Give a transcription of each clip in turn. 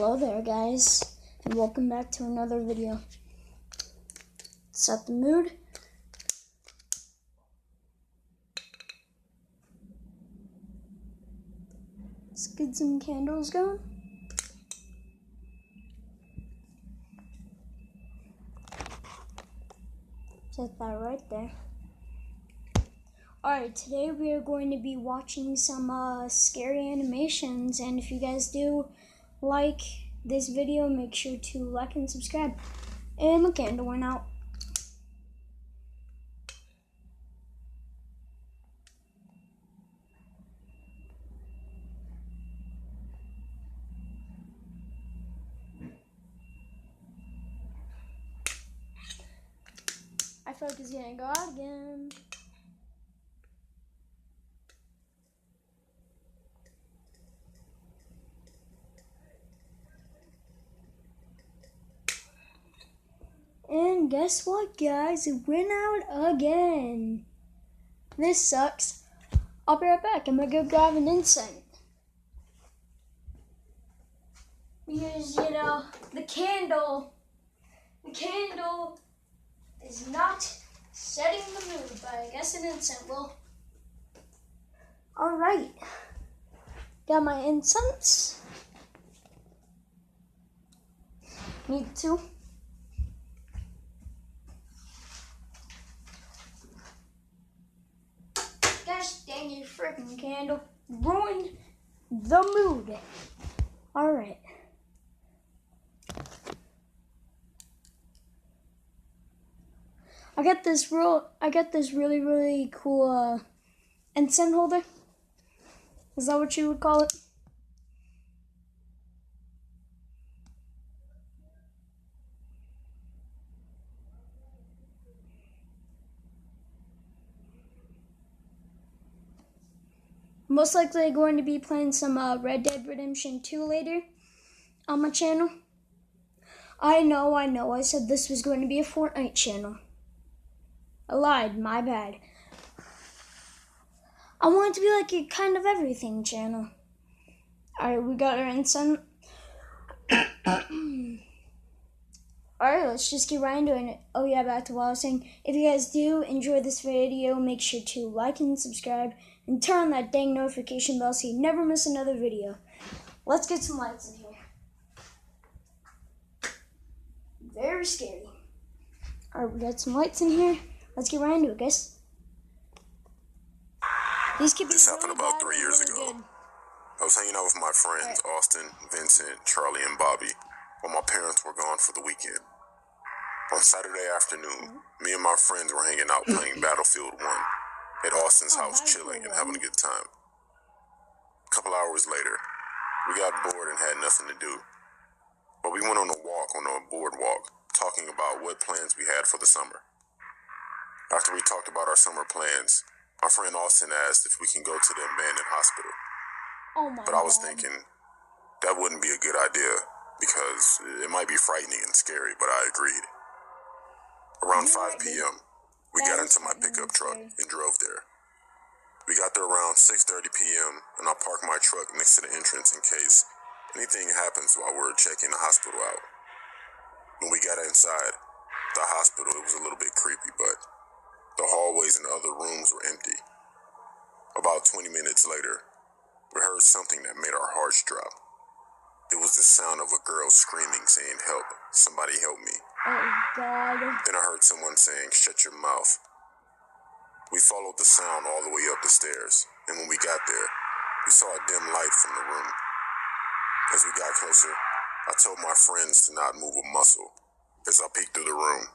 Hello there guys, and welcome back to another video. Set the mood. Let's get some candles going. Set that right there. Alright, today we are going to be watching some scary animations, and if you guys do like this video, make sure to like and subscribe. And my candle went out. I feel like it's gonna go out again. And guess what, guys? It went out again. This sucks. I'll be right back. I'm gonna go grab an incense. Because, the candle is not setting the mood, but I guess an incense will. Alright. Got my incense. Need to. Gosh dang you, freaking candle. Ruined the mood. Alright. I got this really cool incense holder. Is that what you would call it? Most likely going to be playing some Red Dead Redemption 2 later on my channel. I know. I said this was going to be a Fortnite channel. I lied, my bad. I want it to be like a kind of everything channel. Alright, we got our incense. Alright, let's just get right into it. Oh yeah, back to what I was saying. If you guys do enjoy this video, make sure to like and subscribe. And turn on that dang notification bell so you never miss another video. Let's get some lights in here. Very scary. Alright, we got some lights in here. Let's get right into it, guys. This happened about 3 years ago. I was hanging out with my friends, Austin, Vincent, Charlie, and Bobby, while my parents were gone for the weekend. On Saturday afternoon, me and my friends were hanging out playing Battlefield 1 at Austin's house, chilling and having a good time. A couple hours later, we got bored and had nothing to do. But we went on a walk on a boardwalk, talking about what plans we had for the summer. After we talked about our summer plans, my friend Austin asked if we can go to the abandoned hospital. But I was thinking that wouldn't be a good idea because it might be frightening and scary, but I agreed. Around 5 p.m., we got into my pickup truck and drove there. We got there around 6:30 p.m., and I parked my truck next to the entrance in case anything happens while we're checking the hospital out. When we got inside the hospital, it was a little bit creepy, but the hallways and the other rooms were empty. About 20 minutes later, we heard something that made our hearts drop. It was the sound of a girl screaming, saying, "Help, somebody help me." Oh, God. Then I heard someone saying, "Shut your mouth." We followed the sound all the way up the stairs, and when we got there, we saw a dim light from the room. As we got closer, I told my friends to not move a muscle. As I peeked through the room,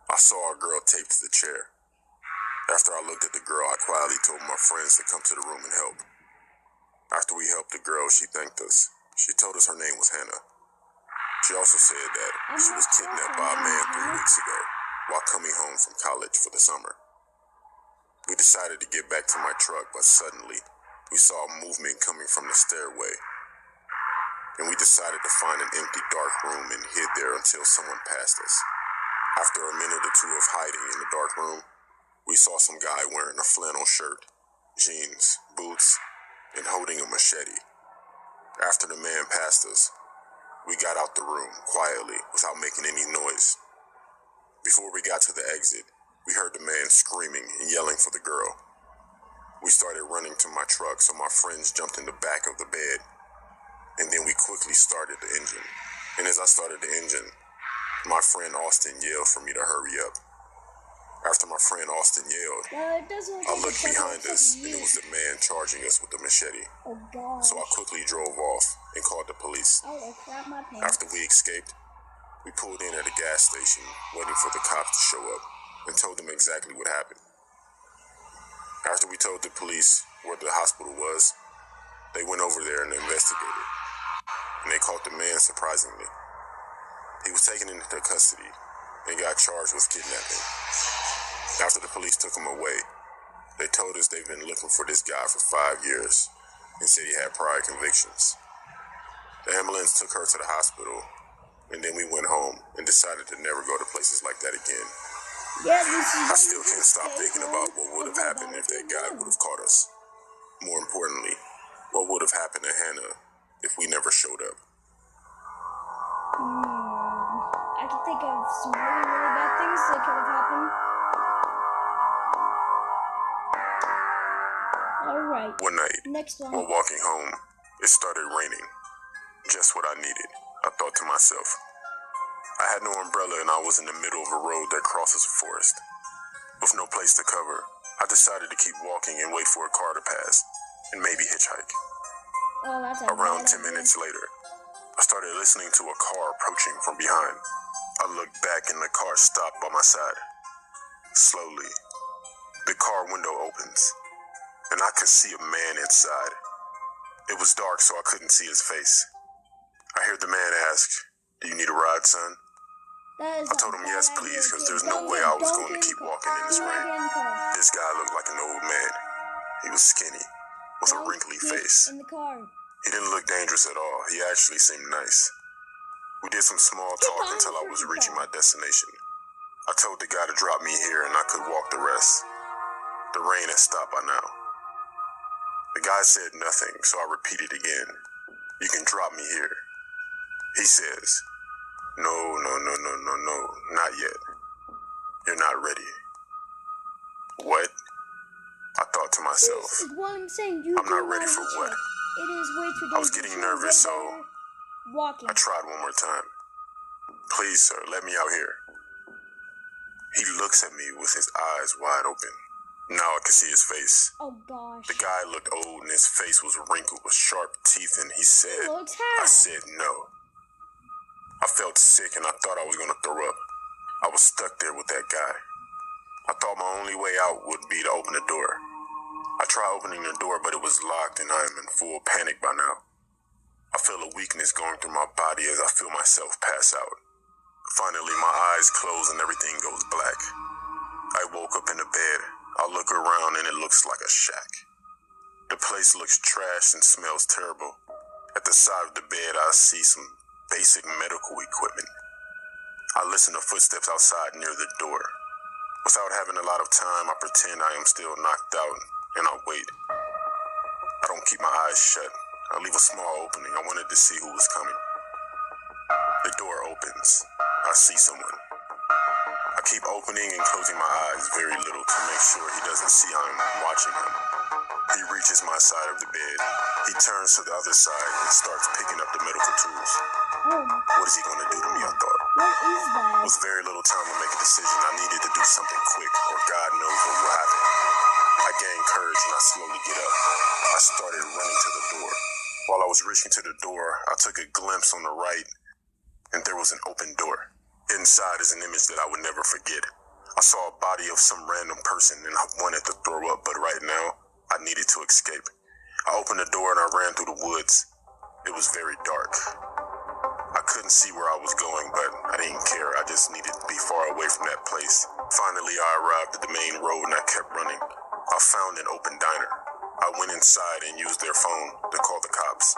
I saw a girl taped to the chair. After I looked at the girl, I quietly told my friends to come to the room and help. After we helped the girl, she thanked us. She told us her name was Hannah. She also said that she was kidnapped by a man 3 weeks ago while coming home from college for the summer. We decided to get back to my truck, but suddenly we saw a movement coming from the stairway. And we decided to find an empty dark room and hid there until someone passed us. After a minute or two of hiding in the dark room, we saw some guy wearing a flannel shirt, jeans, boots, and holding a machete. After the man passed us, We got out the room quietly without making any noise. Before we got to the exit, we heard the man screaming and yelling for the girl. We started running to my truck, so my friends jumped in the back of the bed, and then we quickly started the engine. And as I started the engine, my friend Austin yelled for me to hurry up. After my friend Austin yelled, I looked behind us, and it was the man charging us with a machete. Oh god. So I quickly drove off and called the police. Oh, crap my pants. After we escaped, we pulled in at a gas station, waiting for the cops to show up, and told them exactly what happened. After we told the police where the hospital was, they went over there and investigated, and they caught the man surprisingly. He was taken into custody and got charged with kidnapping. After the police took him away, they told us they've been looking for this guy for 5 years and said he had prior convictions. The ambulance took her to the hospital, and then we went home and decided to never go to places like that again. Yeah, I still can't stop thinking about what would have happened if that guy would have caught us. More importantly, what would have happened to Hannah if we never showed up. I can think of some really, really bad things that could have happened. Alright. One night, Next one. while walking home, it started raining. Just what I needed, I thought to myself. I had no umbrella and I was in the middle of a road that crosses a forest. With no place to cover, I decided to keep walking and wait for a car to pass, and maybe hitchhike. Oh, that's a Around bad 10 idea. minutes later, I started listening to a car approaching from behind. I looked back and the car stopped by my side. Slowly, the car window opens, and I could see a man inside. It was dark, so I couldn't see his face. I heard the man ask, "Do you need a ride, son?" I I told him yes, please, because there's no way I was going to keep walking in this rain. This guy looked like an old man. He was skinny, with a wrinkly face. In the car. He didn't look dangerous at all. He actually seemed nice. We did some small talk until I was reaching my destination. I told the guy to drop me here and I could walk the rest. The rain had stopped by now. The guy said nothing, so I repeated again. "You can drop me here." He says, No, not yet. You're not ready." What? I thought to myself. This is what I'm saying. I'm not ready for what? It is way too dangerous. I was getting nervous, so walking. I tried one more time. "Please, sir, let me out here." He looks at me with his eyes wide open. Now I could see his face. Oh gosh. The guy looked old and his face was wrinkled with sharp teeth, and he said, He looks I hot. said no. I felt sick and I thought I was going to throw up. I was stuck there with that guy. I thought my only way out would be to open the door. I tried opening the door, but it was locked and I am in full panic by now. I feel a weakness going through my body as I feel myself pass out. Finally, my eyes close and everything goes black. I woke up in the bed. I look around and it looks like a shack. The place looks trashed and smells terrible. At the side of the bed, I see some basic medical equipment. I listen to footsteps outside near the door. Without having a lot of time, I pretend I am still knocked out and I wait. I don't keep my eyes shut. I leave a small opening. I wanted to see who was coming. The door opens. I see someone. I keep opening and closing my eyes very little to make sure he doesn't see I'm watching him. He reaches my side of the bed. He turns to the other side and starts picking up the medical tools. Oh, What is he going to do to me, I thought. what is that? With very little time to make a decision, I needed to do something quick or God knows what will happen. I gained courage and I slowly get up. I started running to the door. While I was reaching to the door, I took a glimpse on the right and there was an open door. Inside is an image that I would never forget. I saw a body of some random person and I wanted to throw up, but right now, I needed to escape. I opened the door and I ran through the woods. It was very dark. I couldn't see where I was going, but I didn't care. I just needed to be far away from that place. Finally, I arrived at the main road and I kept running. I found an open diner. I went inside and used their phone to call the cops.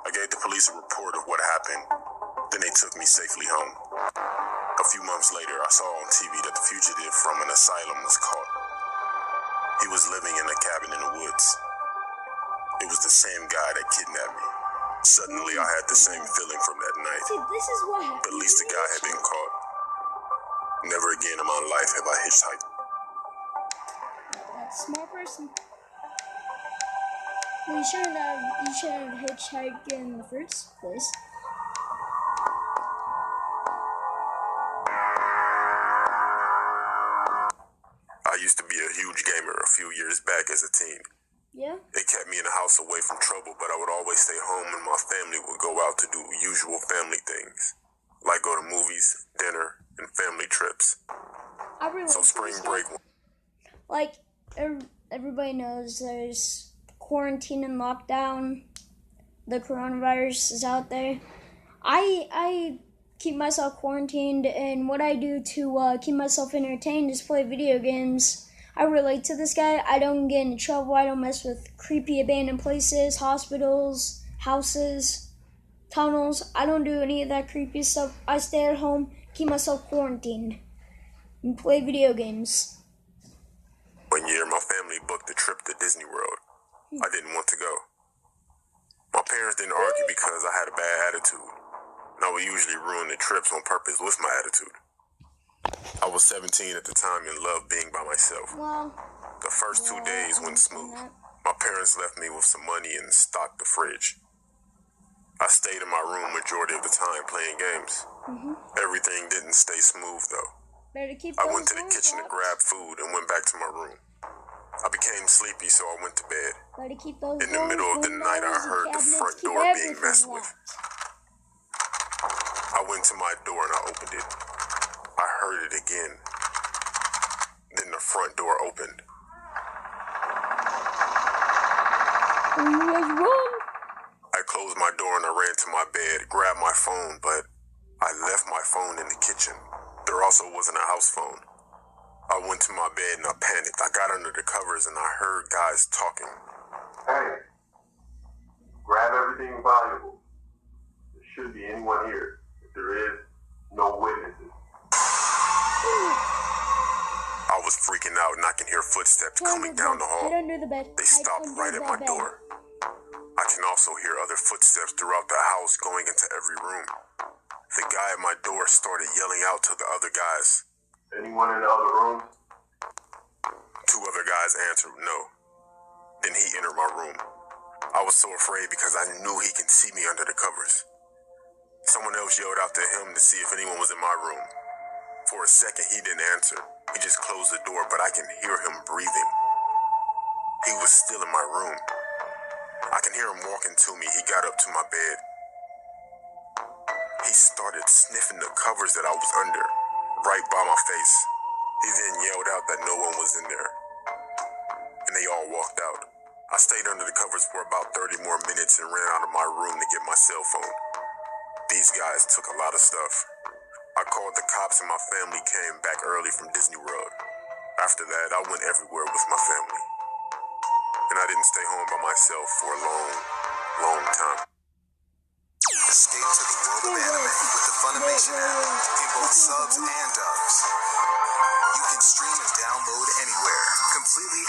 I gave the police a report of what happened. Then they took me safely home. A few months later, I saw on TV that the fugitive from an asylum was caught. He was living in a cabin in the woods. It was the same guy that kidnapped me. Suddenly, I had the same feeling from that night. See, this is what happened. But at least the guy had been caught. Never again in my life have I hitchhiked. That's a smart person. Well, you shouldn't have hitchhiked in the first place. I used to be a huge gamer a few years back as a teen. Yeah? It kept me in the house away from trouble, but I would always stay home and my family would go out to do usual family things, like go to movies, dinner, and family trips. So spring break... Like, everybody knows there's quarantine and lockdown. The coronavirus is out there. I keep myself quarantined, and what I do to keep myself entertained is play video games. I relate to this guy. I don't get into trouble. I don't mess with creepy abandoned places, hospitals, houses, tunnels. I don't do any of that creepy stuff. I stay at home, keep myself quarantined, and play video games. One year, my family booked a trip to Disney World. I didn't want to go. My parents didn't argue because I had a bad attitude. And I would usually ruin the trips on purpose with my attitude. I was 17 at the time and loved being by myself. Well, the first 2 days went smooth. My parents left me with some money and stocked the fridge. I stayed in my room majority of the time playing games. Everything didn't stay smooth though. I went to the kitchen to grab food and went back to my room. I became sleepy, so I went to bed. In the middle of the night, I heard the front door being messed with. I went to my door and I opened it. I heard it again. Then the front door opened. I closed my door and I ran to my bed, grabbed my phone, but I left my phone in the kitchen. There also wasn't a house phone. I went to my bed and I panicked. I got under the covers and I heard guys talking. Hey, grab everything valuable. There shouldn't be anyone here. If there is, no witnesses. I was freaking out and I can hear footsteps coming down the hall. They stopped right at my door. I can also hear other footsteps throughout the house going into every room. The guy at my door started yelling out to the other guys. Anyone in the other rooms? 2 other guys answered no. Then he entered my room. I was so afraid because I knew he can see me under the covers. Someone else yelled out to him to see if anyone was in my room. For a second, he didn't answer. He just closed the door, but I can hear him breathing. He was still in my room. I can hear him walking to me. He got up to my bed. He started sniffing the covers that I was under, right by my face. He then yelled out that no one was in there. And they all walked out. I stayed under the covers for about 30 more minutes and ran out of my room to get my cell phone. These guys took a lot of stuff. I called the cops and my family came back early from Disney World. After that, I went everywhere with my family. And I didn't stay home by myself for a long, long time. Escape to the world of anime with the Funimation app in both subs and dubs. You can stream and download anywhere, completely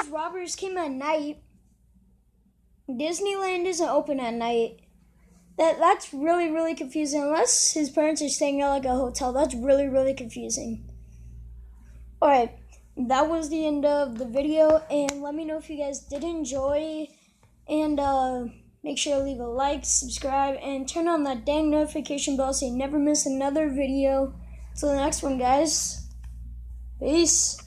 These robbers came at night. Disneyland isn't open at night. That's really, really confusing. Unless his parents are staying at like a hotel, that's really, really confusing. Alright, that was the end of the video, and let me know if you guys did enjoy, and make sure to leave a like, subscribe, and turn on that dang notification bell so you never miss another video. Till the next one, guys. Peace.